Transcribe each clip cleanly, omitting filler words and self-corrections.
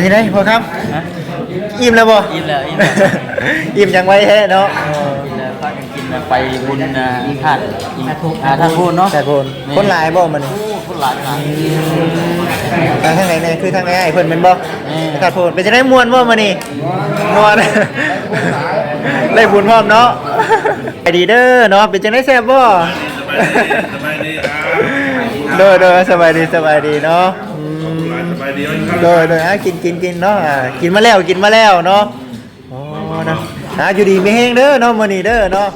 เป็นยังไงพอครับอิ่มแล้วบ่อิ่มแล้วอิ่มแล้ว อิ่มยังไว้แท้เนาะกินแล้วพากันกินไปบุญธาตุธาตุพูนเนาะแต่คนคนหลายบ่มันคนหลายขนาดทางไหนเนี่ยคือทางไหนไอ้เพิ่นแม่นบ่แต่พูนเป็นจังได๋ม่วนบ่มื้อนี้ม่วนได้บุญพร้อมเนาะไอ้ดีเด้อเนาะเป็นจังได๋แซ่บบ่สบายดีเด้อสบายดีเนาะสบายดีเด้อกินเนาะกินมาแล้วเนาะอ๋อนะอยู่ดีมีแฮงเด้อเนาะมื้อนี้เด้อเนาะ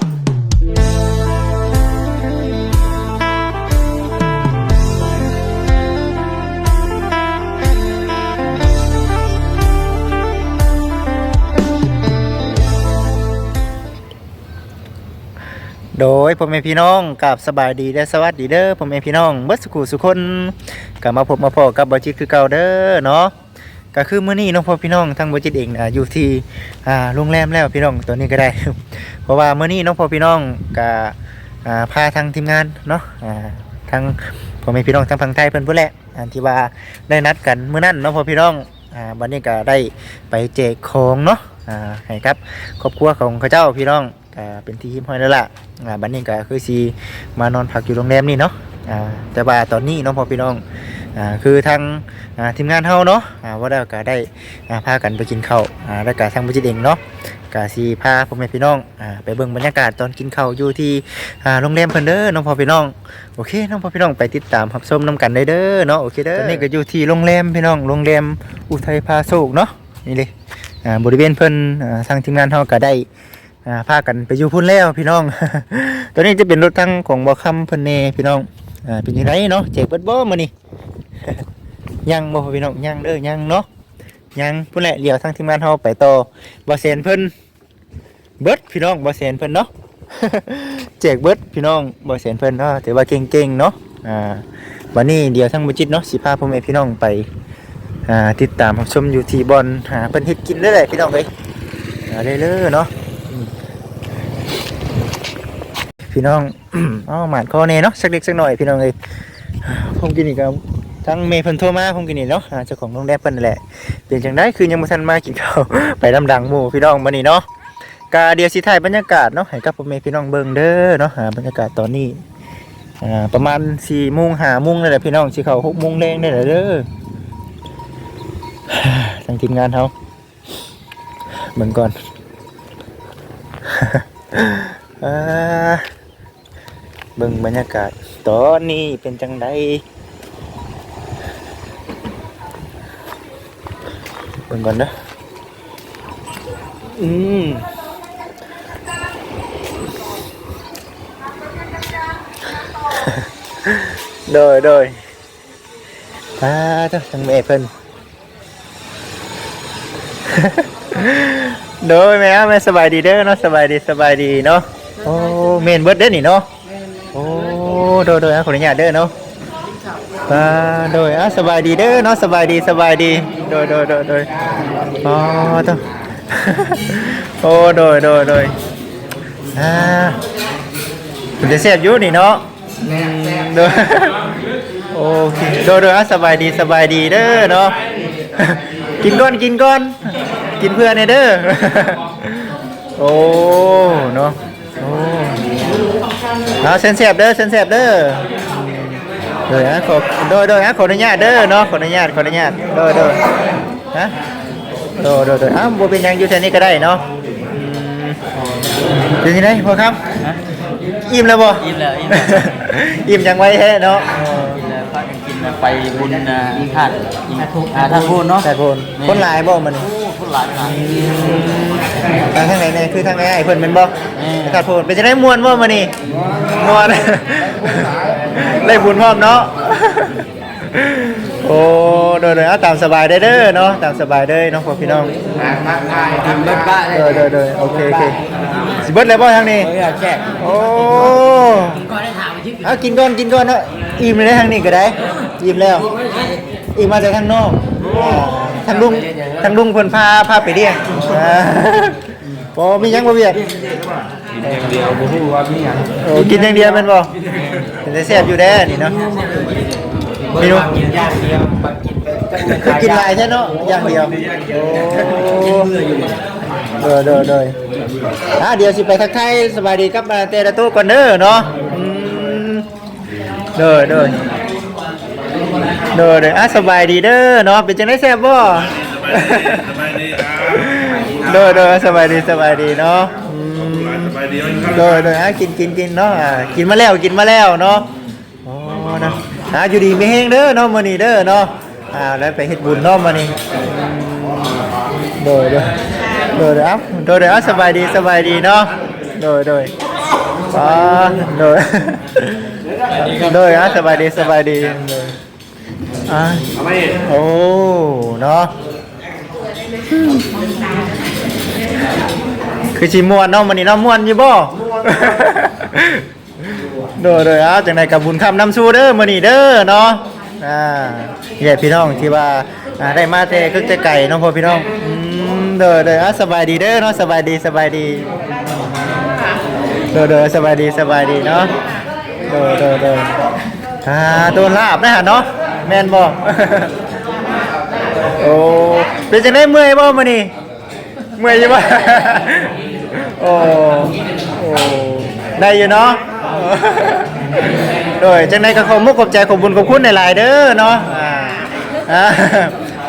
โดยพ่อแม่พี่น้องกับสบายดีและสวัสดีเด้อพ่อแม่พี่น้องเบิดสุขุสุคนกลับมาพบมาพอกับบ่จิตคือเก่าเด้อเนาะก็คือมื้อนี้น้องพ่อพี่น้องทั้งบ่จิตเองอยู่ที่โรงแรมแล้วพี่น้องตัวนี้ก็ได้ เพราะว่ามื้อนี้น้องพ่อพี่น้องก็พาทางทีมงานเนาะทางพ่อแม่พี่น้องทางฝั่งไทยเพิ่นพุ่นแหละที่ว่าได้นัดกันมื้อนั้นน้องพ่อพี่น้องบัดนี้ก็ได้ไปแจกของเนาะให้ครับครอบครัวของเขาเจ้าพี่น้องเป็นที่หิมห้อยแล้วล่ะบัดนี้ก็คือสิมานอนพักอยู่โรงแรมนี่เนาะแต่ว่าตอนนี้น้องพ่อพี่น้องคือทางทีมงานเฮาเนาะว่าได้ก็ได้พากันไปกินข้าวแล้วก็ทางบ่จิตเองเนาะก็สิพาพ่อแม่พี่น้องไปเบิ่งบรรยากาศตอนกินข้าวอยู่ที่โรงแรมเพิ่นเด้อน้องพ่อพี่น้องโอเคน้องพ่อพี่น้องไปติดตามรับชมนํกันได้เด้อเนาะโอเคเด้อตอนนี้ก็อยู่ที่โรงแรมพี่น้องโรงแรมอุทัยพาโศกเนาะนี่เลยบริเวณเพิ่นทางทีมงานเฮาก็ได้พากันไปอยู่พุ่นแล้วพี่น้อง ตอนนี้จะเป็นรถทั้งของบ่คำเพิ่นเน่พี่น้องเป็นยังไงเนาะแจกเบิดบ่มื้อนี้ ยังบ่พี่น้องยังเด้อยังเนาะยังพุ่นแหละเดี๋ยวทางทีมงานเฮาไปต่อบ่แสนเพิ่นเบิดพี่น้องบ่แสนเพิ่นเนาะ แจกเบิดพี่น้องบ่แสนเพิ่นเนาะถือว่าเก่งๆเนาะวันนี้เดี๋ยวทางบ่จิตเนาะสิพาพ่อแม่พี่น้องไปติดตามรับชมอยู่ที่บ่อนเพิ่นเฮ็ดกินได้แหละพี่น้องเอ้ยได้เลยเนาะพี่น้อง หมาดคอเน่เนาะสักเล็กสักหน่อยพี่น้องเลยผมกินอีกครับทั้งเมย์เพิ่นโทรมาผมกินอีกเนาะเจ้าของโรงแรมเพิ่นนั่นแหละเป็นจังได๋คือยังบ่ทันมากินข้าว ไปลำดังหมู่พี่น้องมื้อนี้เนาะกะเดี๋ยวสิถ่ายบรรยากาศเนาะให้กับพ่อแม่พี่น้องเบิ่งเด้อเนาะบรรยากาศตอนนี้ประมาณ 4:00 น 5:00 นนั่นแหละพี่น้องสิเข้า 6:00 นแรงได้แล้วเด้อ ทางทีมงานเฮาเบิ่งก่อน เบิ่งบรรยากาศตอนนี้เป็นจังไดเบิ่งก่อนนะโดยเจ้าทางแม่เพิ่น โดยแม่สบายดีเด้อเนาะสบายดีเนาะโอ้เมนเบิดเด้อนี่เนาะโอ้โดยขออนุญาตเด้อเนาะโดยสบายดีเด้อเนาะสบายดีโดยอ๋อต้อง โอ้โดยคุณจะเสียบอยู่นี่เนาะโดย โอเคโดยสบายดีเด้อเนาะ กินก่อนกินเพื่อนเด้อ โอ้เนาะโอ้เซนเซฟเด้อโดยขอโดยขออนุญาตเด้อเนาะขออนุญาตโดยฮะโดยบ่เป็นยังอยู่แถวนี้ก็ได้เนาะเป็นยังไงพ่อครับอิ่มแล้วบ่อิ่มแล้ว อิ่มยังไว้แท้เนาะกินแล้วพากันกินไปบุญธาตุธาตุพูนเนาะแต่คนหลายบ่มันคนหลายขนาดทางไหนเนี่ยคือทางไหนไอ้เพิ่นแม่นบ่แต่พูนเป็นจังได๋ม่วนบ่มื้อนี้ม่วน ได้บุญพร้อมเนาะ โอ้โดยตามสบายได้เด้อเนาะตามสบายเด้อน้องพ่อพี่น้องโดยโอเคสิเบิดแล้วบ่ทางนี้โอ้กินก่อนเนาะอิ่มเลยทางนี้ก็ได้อิ่มแล้วอิ่มมาจากทางนอกทางลุงเพิ่นพาไปเรียนบ่มีหยังบ่เวียดกินอย่างเดียวบ่ฮู้ว่ามีหยังโอ้กินอย่างเดียวแม่นบ่เป็นแซ่บอยู่แด้นี่เนาะเมนูกินอย่างเดียวกินไป คือกินลายใช่เนาะอย่างเดียวโอ้เด้อเดี๋ยวสิไปทักทายสบายดีกับเตระตู้ก่อนเด้อเนาะเด้อสบายดีเด้อเนาะเป็นจังได๋แซ่บบ่ สบายดีสบายดีเนาะ สบายดี กินเนาะกินมาแล้วเนาะอ๋อนะอยู่ดีมีแฮงเด้อเนาะมื้อนี้เด้อเนาะแล้วไปเฮ็ดบุญเนาะมื้อนี้โดยสบายดีเนาะโดยโดยสบายดีโอ้เนาะคือสิม่วนเนาะมื้อนี้เนาะม่วนอยู่บ่โดยจังได๋ก็บุญคำนำสู่เด้อมื้อนี้เด้อเนาะญาติพี่น้องที่ว่าได้มาแต่คึกแต่ไก่เนาะพ่อพี่น้องโดยสบายดีเด้อเนาะสบายดีสบายดีเนาะโดยตัวลาบนะฮะเนาะแม่นบ่โอ้เป็นจังได๋เมื่อยบ่มื้อนี้เมื่อยอยู่บ่โอ้ได้อยู่เนาะโดยจังได๋ก็ขอมุกขอบใจขอบบุญขอบคุณหลายๆเด้อเนาะ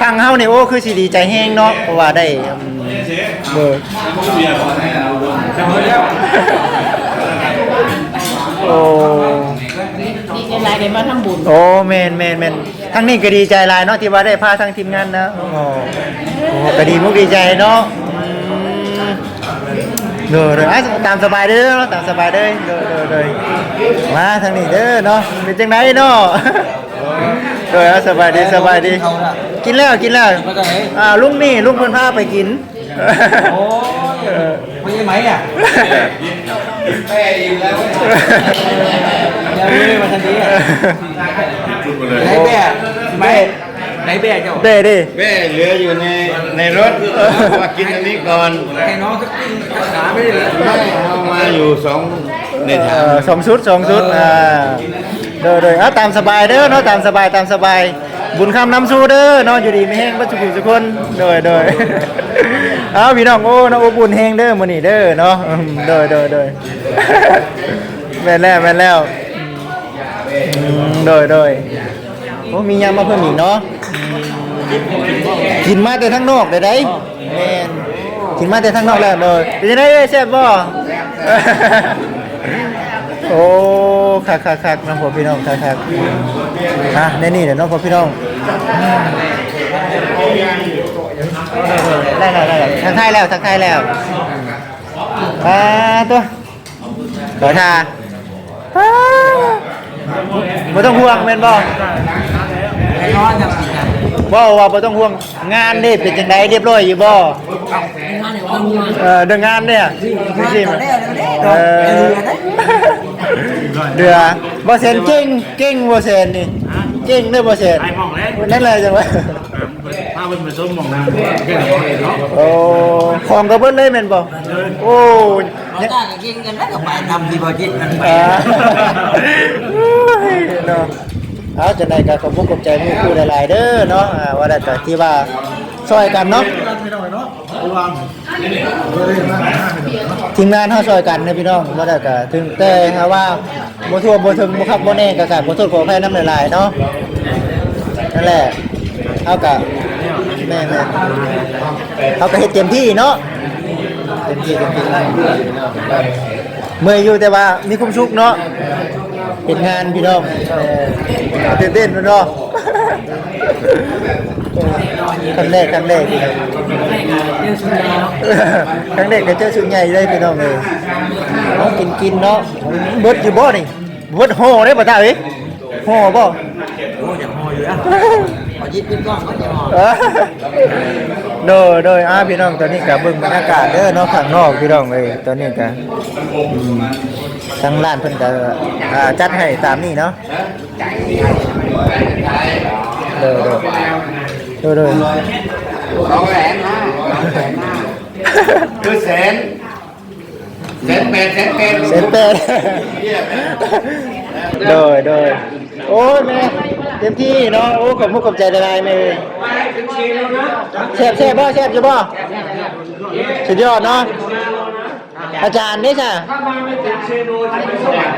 ทางเฮานี่โอ้คือสิดีใจแฮงเนาะเพราะว่าได้โอ้ดีใจหลายได้มาทำบุญโอ้แม่นทั้งนี้ก็ดีใจหลายเนาะที่ว่าได้พาทั้งทีมงานนะโอ้ก็ดีมุกดีใจเนาะเด้อตามสบายเด้อเนาะตามสบายเด้อมาทางนี้เด้อเนาะเป็นจังไดเนาะเด้อสบายดีกินแล้วลุงเพิ่นพาไปกินโอ้ไม่ใช่ไหมอ่ะแม่อิ่มแล้วยังไม่มาทันทีอ่ะไหนแม่ไหนแม่เจ้าเด้ดิ แม่เหลืออยู่ในรถมากินอันนี้ก่อน ให้น้องขาไม่ได้เลยเอามาอยู่ในถา2มชุดเด้อตามสบายเด้อเนาะตามสบายบุญคำนำสู่เด้อเนาะอยู่ดีมีแฮงบ่ทุกทุกคนเด้อพี่น้องโอ้เนาะบุญแฮงเด้อมื้อนี้เด้อเนาะเด้อแม่นแล้วเด้อโอ้มียำมาเพิ่มอีกเนาะกินมาแต่ทั้งนอกได้แม่นกินมาแต่ทั้งนอกแล้วเด้อเป็นจังได๋แซ่บบ่โอ้คักน้องพ่อพี่น้องคักในนี่เดี๋ยวน้องพ่อพี่น้องได้ทักทายแล้วตัวขอทาบ่ต้องห่วงแม่นบ่นอนจังสิบ่ว่าบ่ต้องห่วงงานนี่เป็นจังได๋เรียบร้อยอยู่บ่เรื่องงานเนี่ยสิเดือบ่เซนเก่งบ่เซนนี่เก่งเด้อบ่เซนนั่นแหละจังว่าพาเพิ่นไปส้มหม่องนั้นแค่นี้เนาะโอ้ของก็เบิดเลยแม่นบ่โอ้เราตั้งกินกันแล้วก็ไปทำที่บ่จิตกันไปเนาะเอาจังได๋ก็ขอบคุณขอบใจหมู่คู่หลายๆเด้อเนาะว่าได้ก็ที่ว่าช่วยกันเนาะทีมงานเฮาช่วยกันนะพี่น้องว่าได้ก็ถึงแต่ว่าบ่ทั่วบ่ถึงบ่คักบ่แน่ก็ขอโทษขออภัยนำหลายๆเนาะนั่นแหละเอาก็แม่เอาก็เฮ็ดเต็มที่เนาะเต็มที่เมื่อยอยู่แต่ว่ามีความสุขเนาะเฮ็ดงานพี่น้องเต้นๆเนาะครั้งแรกพี่น้องครั้งแรกก็เจอสุดใหญ่เลยพี่น้องเลยน้องกินเนาะเบิดอยู่บ่นี่เบิดห่อได้บ่ตาเอ้ยห่อบ่โอ้จะห่ออยู่อ่ะขอยิบเป็นกล้องก็จะห่อโดยพี่น้องตอนนี้ก็เบิ่งบรรยากาศเด้อเนาะข้างนอกพี่น้องเอ้ยตอนนี้ก็ทางร้านเพิ่นก็จัดให้ตามนี้เนาะเด้อคือแสนโดยโอ้ยแม่ เต็มที่เนาะโอ้ขอบมุกขอบใจละลายไหมแซ่บแซ่บบ่แซ่บจะบ่สุดยอดเนาะอาจารย์นี่จ้ะ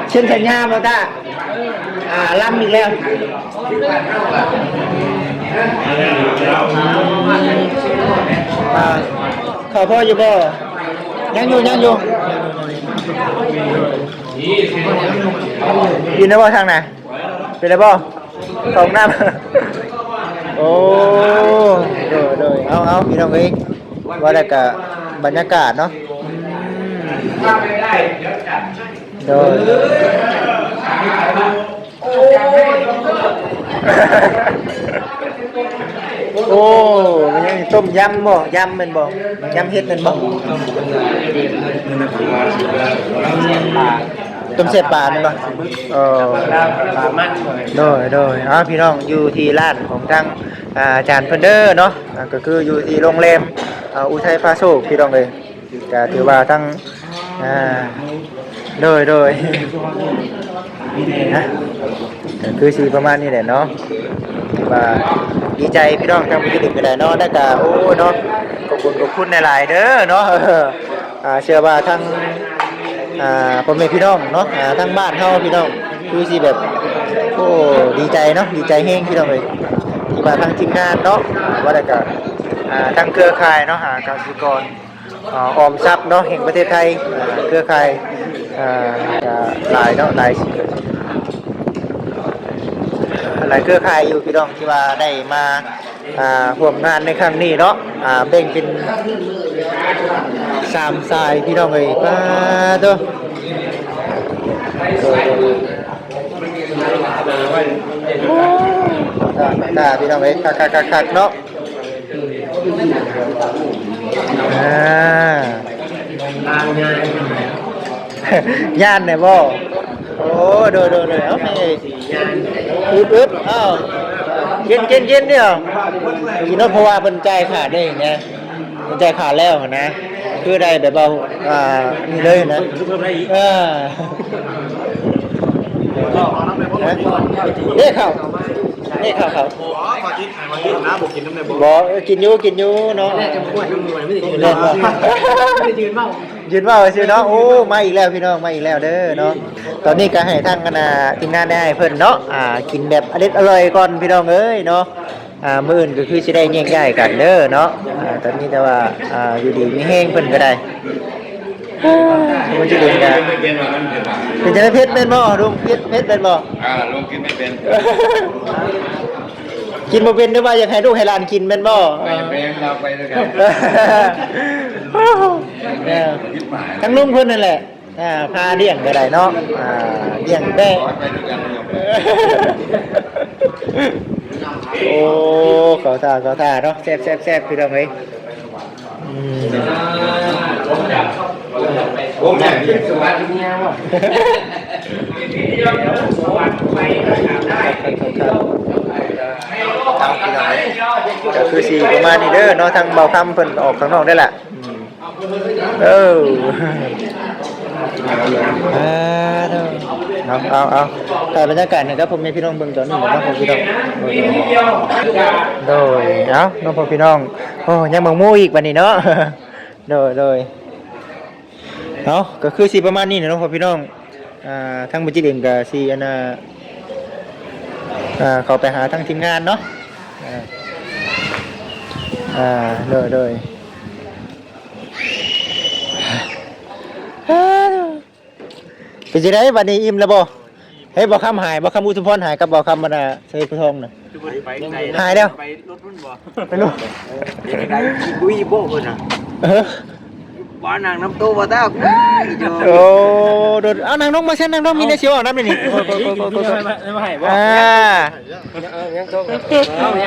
เช่นสัญญาบ่ตาล่ำอีกแล้วข้าวพ่ออยู่บ่ยังอยู่ยินนะบ่ทางไหนเป็นไรบ่ของน้ำโอ้โดยเอาพี่น้องเองว่าแต่กะบรรยากาศเนาะโดยโอ้มันยังต้มยำบ่ยำเป็นบ่ยำเฮ็ดเป็นบ่ต้มเสร็จปลาเป็นบ่โดยพี่น้องอยู่ที่ร้านของทางอาจารย์เพิ่นเด้อเนาะก็คืออยู่ที่โรงแรมอุทัยพาโชคพี่น้องเอ้ยก็ถือว่าทั้งโดยนะคือสีประมาณนี้แหละเนาะว่าดีใจพี่น้องทางผู้ผลิตก็ได้เนาะได้ก็โอ้เนาะขอบคุณหลายๆเด้อเนาะเชื่อว่าทั้งพ่อแม่พี่น้องเนาะทั้งบ้านเฮาพี่น้องคือสิแบบโอ้ดีใจเนาะดีใจแฮงพี่น้องเอ้ยที่มาทางทีมงานเนาะว่าได้ก็ทั้งเครือข่ายเนาะกสิกรออมทรัพย์เนาะแห่งประเทศไทยเครือข่ายหลายเนาะหลายเครือข่ายอยู่พี่น้องที่ว่าได้มาร่วมงานในครั้งนี้เนาะแบ่งเป็น3สายพี่น้องเอ้ยป้าตัวตาพี่น้องเอ้ยคักเนาะย่านเนี่ยบ่โอ้โดยเอาไปอึดอ้าวเย็นเนี่ยกินเพราะว่าเป็นใจขาดได้ไงใจขาดแล้วนะคือได้แบบเบานี่เลยนะนี่ข้าวบ่กินอยู่เนาะยืนเมาซื่อเนาะโอ้มาอีกแล้วพี่น้องมาอีกแล้วเด้อเนาะตอนนี้ก็ให้ทางคณะทีมงานได้ให้เพิ่นเนาะกินแบบอร่อยก่อนพี่น้องเอ้ยเนาะมื้ออื่นก็คือสิได้แยกย้ายกันเด้อเนาะตอนนี้แต่ว่าอยู่ดีมีแห้งเพิ่นก็ได้มันจะเด่นกันเป็นจะได้เพชรเป็นบ่ลุงเพชรเป็นบ่ลุงกินไม่เป็น กินบ่เป็นหรือว่าอยากให้ลูกให้หลานกินเป็นบ่ไม่เป็นเราไปด้วยกันทั้งลุงเพิ่นนั่นแหละพาเลี้ยงก็ได้เนาะเลี้ยงแม่โอ้เขาท่าเนาะแซ่บพี่น้องเอ้ยผมอยากกินสวัสดิ์เนี่ยว่ะก็คือสีประมาณนี้เด้อเนาะทางเบาคำเพิ่นออกข้างนอกได้แหละเอาถ่ายบรรยากาศนะครับผมมีพี่น้องเบิ่งตอนนี้นะครับผมพี่น้องโดยน้องพ่อพี่น้องโอ้ยังมังมูอีกวันนี้เนาะโดยเนาะก็คือสีประมาณนี้เนาะพ่อพี่น้องทั้งบุญจิตเองกับสีเขาไปหาทั้งทีมงานเนาะโดยเป็นจังได๋บัดนี้อิ่มแล้วบ่เฮ้ยบ่คำหายบ่คำอุทุพรหายกับบ่คำมันเสยผู้ทองน่ะหายแล้วไปรถรุ่นบ่ไปรถได้กุยโบ้เพิ่นน่ะบ้านนางน้ำโตบ่ตาโอ้โดดเอานางน้องมาเช่นนางน้องมีในเสียวน้ำนี่ไม่ให้บ่ยังโต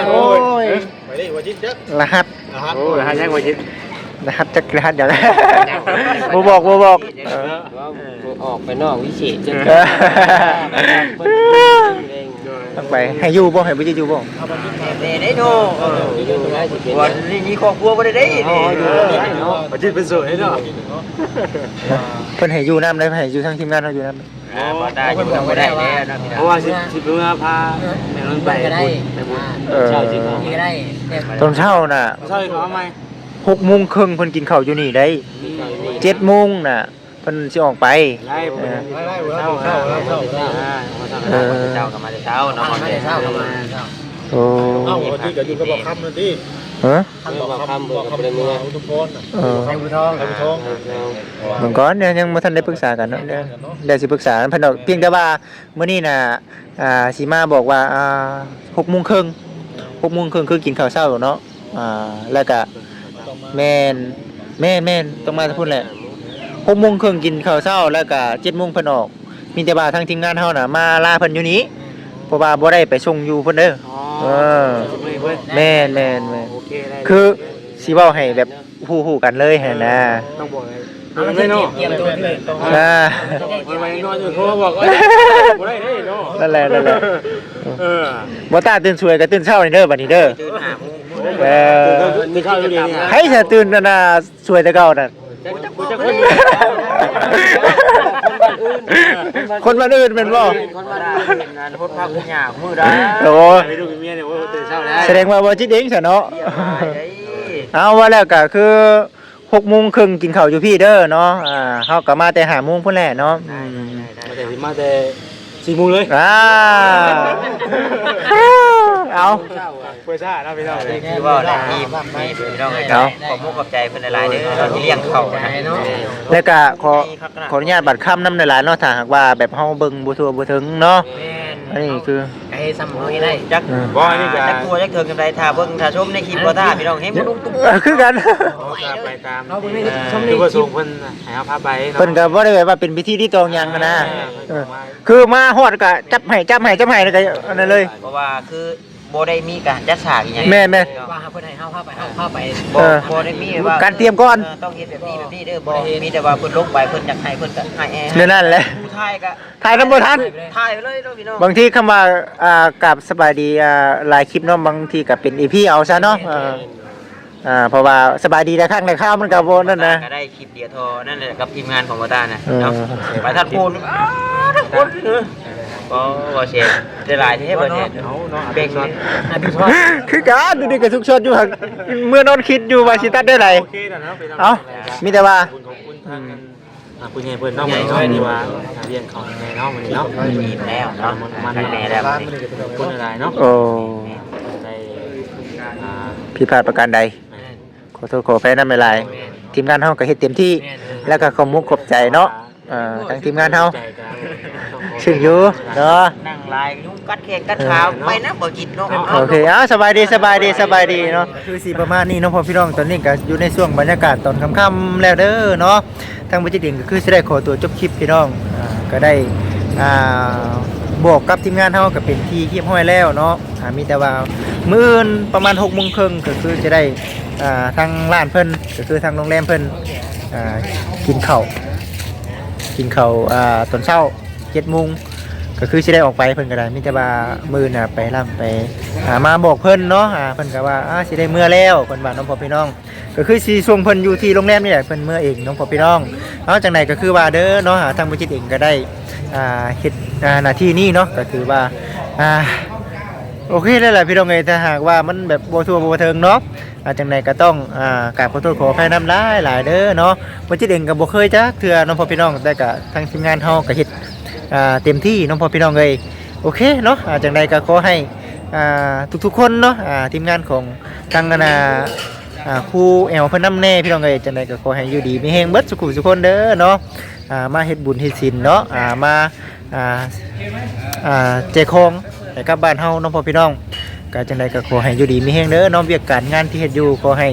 โอ้ยไปดิว่าจิตจักรหัสโอ้รหัสยังว่าจิตรหัสจักรหัสเดี๋ยวนะบ่บอกออกไปนอกวิเศษจังต้องไปให้อยู่บ่ให้บ่อยู่บ่ได้โนวันนี้ครอบครัวบ่ได้นี่บ่จิตเป็นสวยเนาะเพิ่นให้อยู่นำได้ให้อยู่ทางทีมงานเฮาอยู่นำ บ่ได้อยู่ก็บ่ได้แล้วนะเพราะว่าสิเพิ่นพาแม่นไปบุญไปบุญเช้าสิเขาก็ได้ ตอนเช้าน่ะ เช้าเขาเอาใหม่ 6:30นเพิ่นกินข้าวอยู่นี่ได้7:00นน่ะเพิ่นสิออกไป ไล่บ่ได้เช้าเช้าเช้าก็มาแต่เช้าเนาะมาแต่เช้าก็มา โอ้ เอ้าที่ก็อยู่ก็บอกคำนั่นดิ ฮะ บอกคำบอกคำในเมืองทุกคน ไอ้ผู้ทองไอ้ผู้ทอง เมื่อก่อนเนี่ยยังบ่ทันได้ปรึกษากันเนาะเดี๋ยวสิปรึกษาเพิ่นดอกเพียงแต่ว่ามื้อนี้น่ะสิมาบอกว่า6:30น6:30นคือกินข้าวเช้าเนาะแล้วก็แม่นต้องมาพูดแหละ6:30นกินข้าวเช้าแล้วก็7:00นเพิ่นออกมีแต่ว่าทางทีมงานเฮาน่ะมาลาเพิ่นอยู่นี้เพราะว่าบ่ได้ไปส่งอยู่เพิ่นเด้อแม่นคือสิเว้าให้แบบฮู้ๆกันเลยหั่นนะ ต้องบอกไม่เนาะเตรียมตัวเลยต้องไปนอนอยู่โทรบอกว่าบ่ได้เด้เนาะ นั่นแหละบ่ตาตื่นสวยก็ตื่นเช้านี่เด้อบัดนี้เด้อ ตื่นข้าวอยู่ดีนี่ ให้จะตื่นน่ะสวยแต่เก่านั่นคนบ้านอื่นเป็นบ่ คนบ้านอื่นงานพดพักหญ้ามื้อใด โอ้ ไปดูเมียเนี่ยว่าตื่นเช้าแล้ว แสดงว่าบ่จิตเองซะเนาะเอาว่าแล้วก็คือ6:30นกินข้าวอยู่พี่เด้อเนาะเฮาก็มาแต่5:00นพุ่นแหละเนาะ แต่สิมาแต่4:00นเลย เอา เพื่อชาตินะพี่น้อง คือว่าได้ทีพี่น้องให้ครับขอบมุกขอบใจเพิ่นหลายๆเด้อเราสิเลี้ยงเขานะ แล้วก็ขออนุญาตบัตรค่ำนำหลายๆเนาะถ้าหากว่าแบบเฮาเบิ่งบ่ทั่วบ่ถึงเนาะอันนี้คือ ไอ้ซ้ำเฮาได้จัก บ่นี่ก็ จักกลัวจักเถิงกันได้ถ้าเบิ่งถ้าชมในคลิปบ่ท่าพี่น้องเฮ็ดบ่ลงตุ้ม คือกัน ไปตามคือว่าส่งเพิ่นให้เอาพาไปเนาะ เพิ่นก็บ่ได้แบบว่าเป็นพิธีที่ตรงหยังนะคือมาฮอดก็จับให้แล้วก็อันนั้นเลย เพราะว่าคือบ่ได้มีการจัดฉากอีหยัง แม่น ว่าเพิ่นให้เฮาเข้าไปบ่ได้มีว่า การเตรียมก่อน ต้องเฮ็ดแบบนี้เด้อบ่มีแต่ว่าเพิ่นลงไปเพิ่นอยากให้เพิ่นก็ให้แอร์ เดี๋ยวนั่นแหละ ผู้ถ่ายก็ ถ่ายนำบ่ทัน ถ่ายไปเลยเนาะพี่น้อง บางทีคำว่ากับสบายดีหลายคลิปเนาะบางทีก็เป็น EP เอาซะเนาะเพราะว่าสบายดีแต่ข้างในข้าวมันก็บ่นั่นนะ ก็ได้คลิปเดียวทอนั่นแหละกับทีมงานของบ่ตานะเนาะไปทัดพูนก็เชฟได้หลายที่ให้เบิดเนี่ยเบ่งนอน คือการดูดิกระทุกช็อตอยู่หั่นเมื่อนอนคิดอยู่ว่าสิตัดได้ไร โอเคแล้วเนาะไป เอ้ามีแต่ว่า ขอบคุณทางคุณใหญ่เพิ่นเนาะมื้อนี้ที่ว่าเลี้ยงเขาในเนาะมื้อนี้เนาะ อิ่มแล้วเนาะมันแน่แล้ว ขอบคุณหลายเนาะ โอ้ ได้ ผิดพลาดประการใดขอโทษขออภัยนำหลายๆทีมงานเฮาก็เฮ็ดเต็มที่แล้วก็ขอบมุกขอบใจเนาะทางทีมงานเฮาชื่ออยู่เนาะ นั่งลายยุ่งกัดแขนกัดขาไปนะบ่จิตเนาะ โอเคสบายดีเนาะคือสิประมาณนี้เนาะพ่อพี่น้องตอนนี้ก็อยู่ในช่วงบรรยากาศตอนค่ำๆแล้วเด้อเนาะทางบ่จิตเองก็คือสิได้ขอตัวจบคลิปพี่น้องก็ได้บอกกับทีมงานเฮาก็เป็นที่เรียบร้อยแล้วเนาะมีแต่ว่ามื้ออื่นประมาณ 6:30 นก็คือจะได้ทางร้านเพิ่นก็คือทางโรงแรมเพิ่นกินข้าวตอนเช้า 7:00 นก็คือสิได้ออกไปเพิ่นก็ได้มีแต่ว่ามื้อน่ะไปร่ำไปมาบอกเพิ่นเนาะเพิ่นก็ว่าสิได้เมื่อแล้วเพิ่นว่าน้องพ่อพี่น้องก็คือสิส่งเพิ่นอยู่ที่โรงแรมนี่แหละเพิ่นเมื่อเองน้องพ่อพี่น้องจังได๋ก็คือว่าเด้อเนาะทางบ่จิตเองก็ได้เฮ็ดหน้าที่นี้เนาะก็ถือว่าโอเคแล้วแหละพี่น้องเอ้ยถ้าหากว่ามันแบบบ่ทั่วบ่ถึงเนาะจังได๋ก็ต้องกราบขอโทษขออภัยนำหลายๆเด้อเนาะบ่จิตเองก็บ่เคยจักเทื่อน้องพ่อพี่น้องแต่ก็ทางทีมงานเฮาก็เฮ็ดเต็มที่น้องพ่อพี่น้องเลยโอเคเนาะจังใดก็ขอให้ทุกๆคนเนาะทีมงานของทางครูแอลเพิ่นนำแน่พี่น้องเอ้ยจังใดก็ขอให้อยู่ดีมีแฮงเบิดสุขุสุคนเด้อเนาะมาเฮ็ดบุญเฮ็ดศีลเนาะมาแจกของให้กับบ้านเฮาเนาะพ่อพี่น้องก็จังใดก็ขอให้อยู่ดีมีแฮงเด้อเนาะเวียกการงานที่เฮ็ดอยู่ขอให้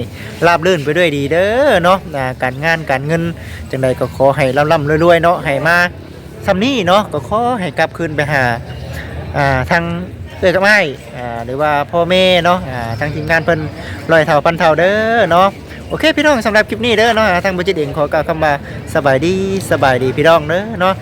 ราบรื่นไปด้วยดีเด้อเนาะการงานการเงินจังใดก็ขอให้ร่ำๆรวยๆเนาะให้มาซำนี้เนาะก็ขอให้กลับคืนไปหาทางกับไม้หรือว่าพ่อแม่เนาะทางทีมงานเพิ่น100 เท่าพันเท่าเด้อเนาะโอเคพี่น้องสำหรับคลิปนี้เด้อเนาะทางบ่จิตเองขอกล่าวคำว่าสบายดีพี่น้องเด้อเนาะ